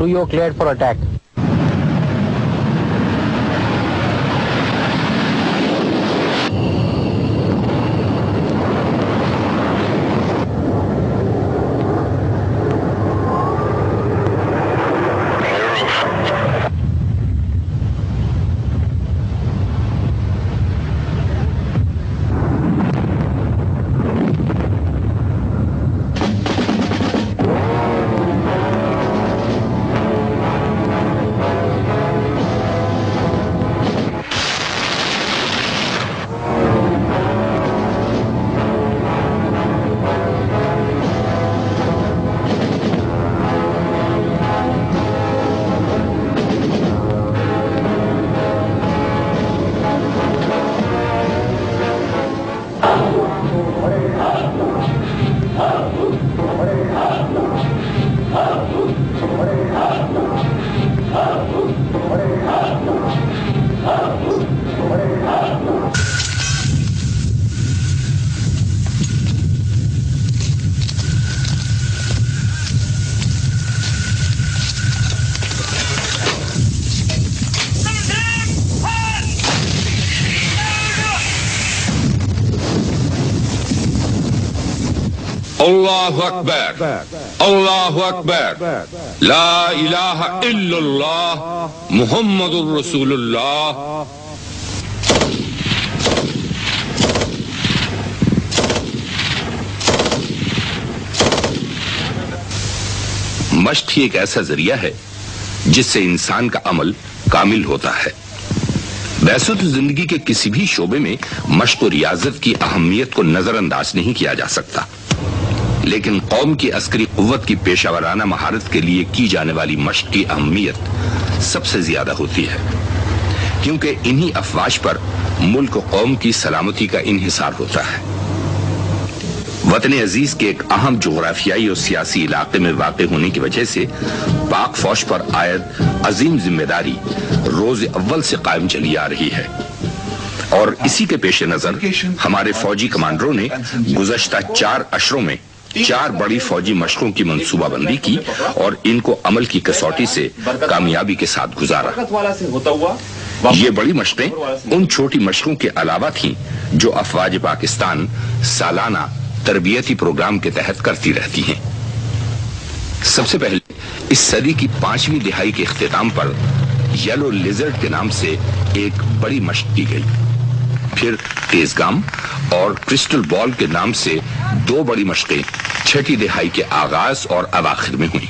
2U cleared for attack. اللہ اکبر اللہ اکبر لا الہ الا اللہ محمد الرسول اللہ. مشق ہی ایک ایسا ذریعہ ہے جس سے انسان کا عمل کامل ہوتا ہے. ویسے تو زندگی کے کسی بھی شعبے میں مشق و ریاضت کی اہمیت کو نظر انداز نہیں کیا جا سکتا، لیکن قوم کی عسکری قوت کی پیشہ ورانہ مہارت کے لیے کی جانے والی مشق کی اہمیت سب سے زیادہ ہوتی ہے، کیونکہ انہی افواج پر ملک و قوم کی سلامتی کا انحصار ہوتا ہے. وطن عزیز کے ایک اہم جغرافیائی اور سیاسی علاقے میں واقع ہونے کی وجہ سے پاک فوج پر عائد عظیم ذمہ داری روز اول سے قائم چلی آ رہی ہے، اور اسی کے پیش نظر ہمارے فوجی کمانڈروں نے گزشتہ 4 اشروں میں 4 بڑی فوجی مشقوں کی منصوبہ بندی کی اور ان کو عمل کی کسوٹی سے کامیابی کے ساتھ گزارا. یہ بڑی مشقیں ان چھوٹی مشقوں کے علاوہ تھیں جو افواج پاکستان سالانہ تربیتی پروگرام کے تحت کرتی رہتی ہیں. سب سے پہلے اس صدی کی 5ویں دہائی کے اختتام پر یلو لیزرڈ کے نام سے ایک بڑی مشق کی گئی. پھر تیز گام اور کرسٹل بال کے نام سے 2 بڑی مشقیں 6ٹی دہائی کے آغاز اور اواخر میں ہوئیں.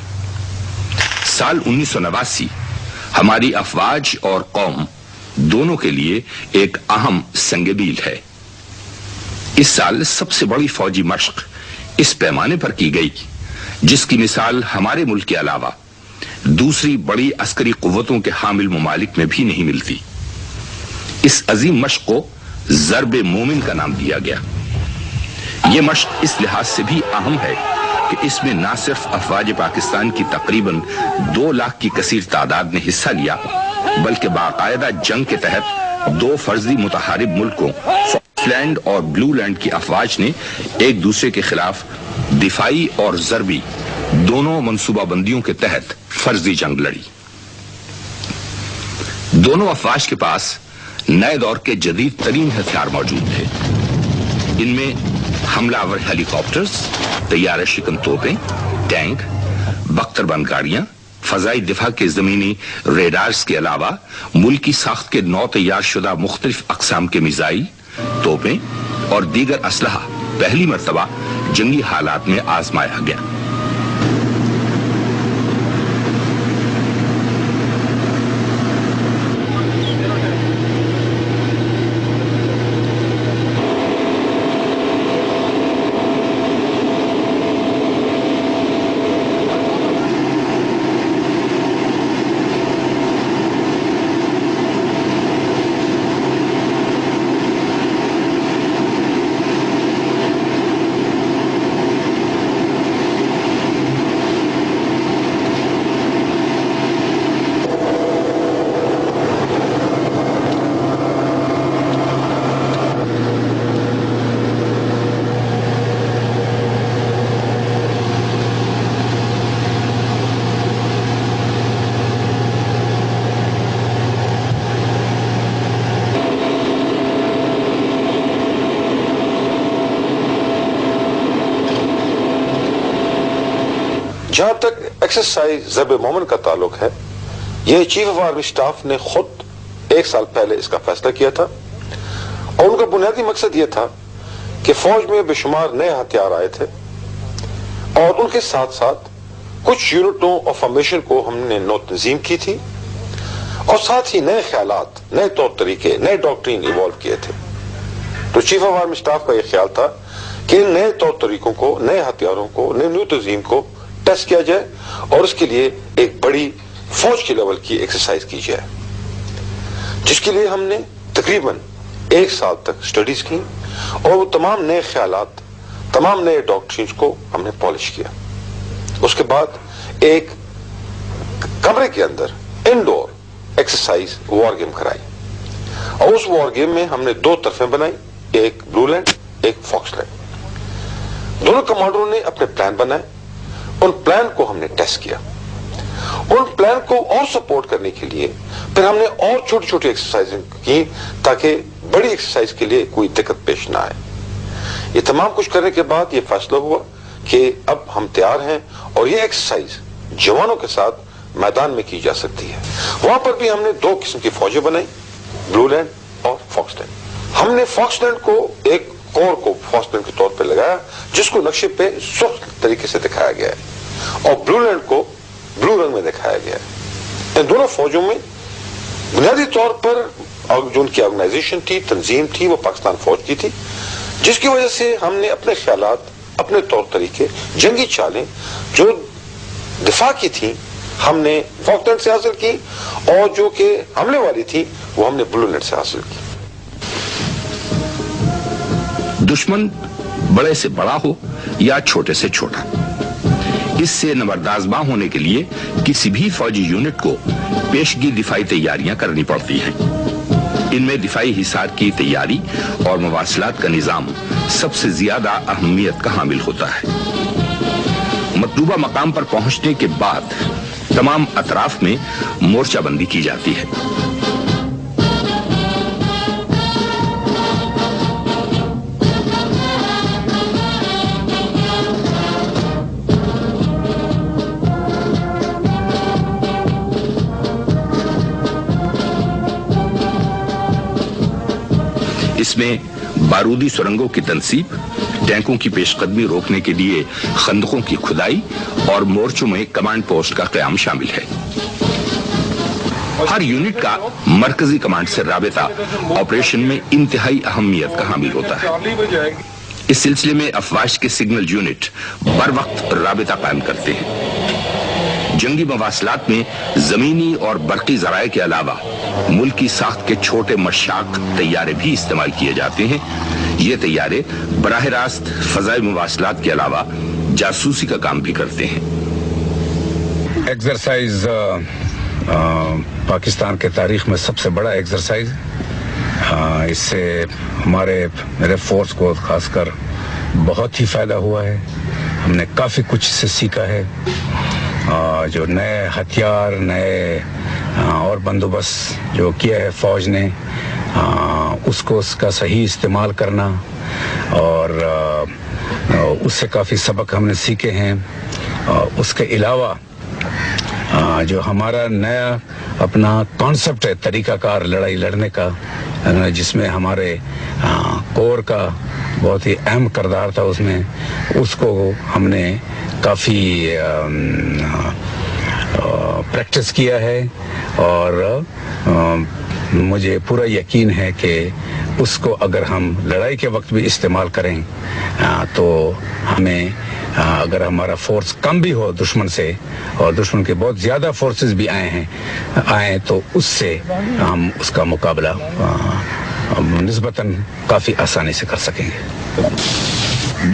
سال 1989 ہماری افواج اور قوم دونوں کے لیے ایک اہم سنگ میل ہے. اس سال سب سے بڑی فوجی مشق اس پیمانے پر کی گئی جس کی مثال ہمارے ملک کے علاوہ دوسری بڑی عسکری قوتوں کے حامل ممالک میں بھی نہیں ملتی. اس عظیم مشق کو ضرب مومن کا نام دیا گیا. یہ مشق اس لحاظ سے بھی اہم ہے کہ اس میں نہ صرف افواج پاکستان کی تقریباً 2 لاکھ کی کثیر تعداد نے حصہ لیا، بلکہ باقاعدہ جنگ کے تحت 2 فرضی متحارب ملکوں فلینڈ اور بلو لینڈ کی افواج نے ایک دوسرے کے خلاف دفاعی اور ضربی دونوں منصوبہ بندیوں کے تحت فرضی جنگ لڑی. دونوں افواج کے پاس نئے دور کے جدید ترین ہتھیار موجود تھے. ان میں حملہ آور ہیلی کاپٹرز، طیارہ شکن توپیں، ٹینک، بختر بند گاڑیاں، فضائی دفاع کے زمینی ریڈارز کے علاوہ ملکی ساخت کے نو تیار شدہ مختلف اقسام کے میزائل، توپیں اور دیگر اسلحہ پہلی مرتبہ جنگی حالات میں آزمایا گیا. جہاں تک ایکسرسائز ضرب مومن کا تعلق ہے، یہ چیف آف آرمی سٹاف نے خود 1 سال پہلے اس کا فیصلہ کیا تھا، اور ان کا بنیادی مقصد یہ تھا کہ فوج میں بے شمار نئے ہتھیار آئے تھے، اور ان کے ساتھ ساتھ کچھ یونٹوں اور فارمیشن کو ہم نے نو تنظیم کی تھی، اور ساتھ ہی نئے خیالات، نئے طور طریقے، نئے ڈاکٹرین ایوالو کیے تھے۔ تو چیف آف آرمی سٹاف کا یہ خیال تھا کہ ان نئے طور طریقوں کو، نئے ہتھیاروں کو، نئے نیو تنظیم کو ٹیسٹ کیا جائے، اور اس کے لیے ایک بڑی فوج کے لیول کی ایکسرسائز کی جائے، جس کے لیے ہم نے تقریباً 1 سال تک سٹڈیز کی، اور وہ تمام نئے خیالات، تمام نئے ڈاکٹرینز کو ہم نے پالش کیا۔ اس کے بعد ایک کمرے کے اندر انڈور ایکسرسائز وار گیم کرائی، اور اس وار گیم میں ہم نے 2 طرفیں بنائی، ایک بلو لینڈ، ایک فاکس لینڈ۔ دونوں کمانڈروں نے اپنے پلان بنائے، ان پلان کو ہم نے ٹیسٹ کیا۔ ان پلان کو اور سپورٹ کرنے کے لیے پھر ہم نے اور چھوٹی چھوٹی ایکسرسائز کی، تاکہ بڑی ایکسرسائز کے لیے کوئی دقت پیش نہ آئے۔ یہ تمام کچھ کرنے کے بعد یہ فیصلہ ہوا کہ اب ہم تیار ہیں، اور یہ ایکسرسائز جوانوں کے ساتھ میدان میں کی جا سکتی ہے۔ وہاں پر بھی ہم نے 2 قسم کی فوجیں بنائی، بلو لینڈ اور فاکس لینڈ۔ ہم نے فاکس لینڈ کو ایک کور کو فاکس لینڈ کے طور پہ لگایا، جس کو نقشے پہ سرخ طریقے سے دکھایا گیا ہے، اور بلو لینڈ کو بلو رنگ میں دکھایا گیا ہے۔ ان دونوں فوجوں میں بنیادی طور پر جو ان کی آرگنائزیشن تھی، تنظیم تھی، وہ پاکستان فوج کی تھی، جس کی وجہ سے ہم نے اپنے خیالات، اپنے طور طریقے، جنگی چالیں جو دفاع کی تھیں ہم نے فاکس لینڈ سے حاصل کی، اور جو کہ حملے والی تھی وہ ہم نے بلو لینڈ سے حاصل کی۔ دشمن بڑے سے بڑا ہو یا چھوٹے سے چھوٹا، اس سے نبردازباں ہونے کے لیے کسی بھی فوجی یونٹ کو پیشگی دفاعی تیاریاں کرنی پڑتی ہیں۔ ان میں دفاعی حصار کی تیاری اور مواصلات کا نظام سب سے زیادہ اہمیت کا حامل ہوتا ہے۔ مطلوبہ مقام پر پہنچنے کے بعد تمام اطراف میں مورچہ بندی کی جاتی ہے۔ اس میں بارودی سرنگوں کی تنصیب، ٹینکوں کی پیش قدمی روکنے کے لیے خندقوں کی کھدائی اور مورچوں میں کمانڈ پوسٹ کا قیام شامل ہے۔ ہر یونٹ کا مرکزی کمانڈ سے رابطہ آپریشن میں انتہائی اہمیت کا حامل ہوتا ہے۔ اس سلسلے میں افواج کے سگنل یونٹ بر وقت رابطہ قائم کرتے ہیں۔ جنگی مواصلات میں زمینی اور برقی ذرائع کے علاوہ ملکی ساخت کے چھوٹے مشاق طیارے بھی استعمال کیے جاتے ہیں۔ یہ طیارے براہ راست فضائی مواصلات کے علاوہ جاسوسی کا کام بھی کرتے ہیں۔ ایکسرسائز پاکستان کے تاریخ میں سب سے بڑا ایکسرسائز، اس سے میرے فورس کو خاص کر بہت ہی فائدہ ہوا ہے۔ ہم نے کافی کچھ سے سیکھا ہے، جو نئے ہتھیار، نئے اور بندوبست جو کیا ہے فوج نے، اس کا صحیح استعمال کرنا، اور اس سے کافی سبق ہم نے سیکھے ہیں۔ اس کے علاوہ جو ہمارا نیا اپنا کانسیپٹ ہے، طریقہ کار لڑائی لڑنے کا، جس میں ہمارے کور کا بہت ہی اہم کردار تھا، اس کو ہم نے کافی پریکٹس کیا ہے، اور مجھے پورا یقین ہے کہ اس کو اگر ہم لڑائی کے وقت بھی استعمال کریں تو ہمیں، اگر ہمارا فورس کم بھی ہو دشمن سے، اور دشمن کے بہت زیادہ فورسز بھی آئیں تو اس سے ہم اس کا مقابلہ نسبتاً کافی آسانی سے کر سکیں گے۔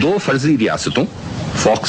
2 فرضی ریاستوں فاکس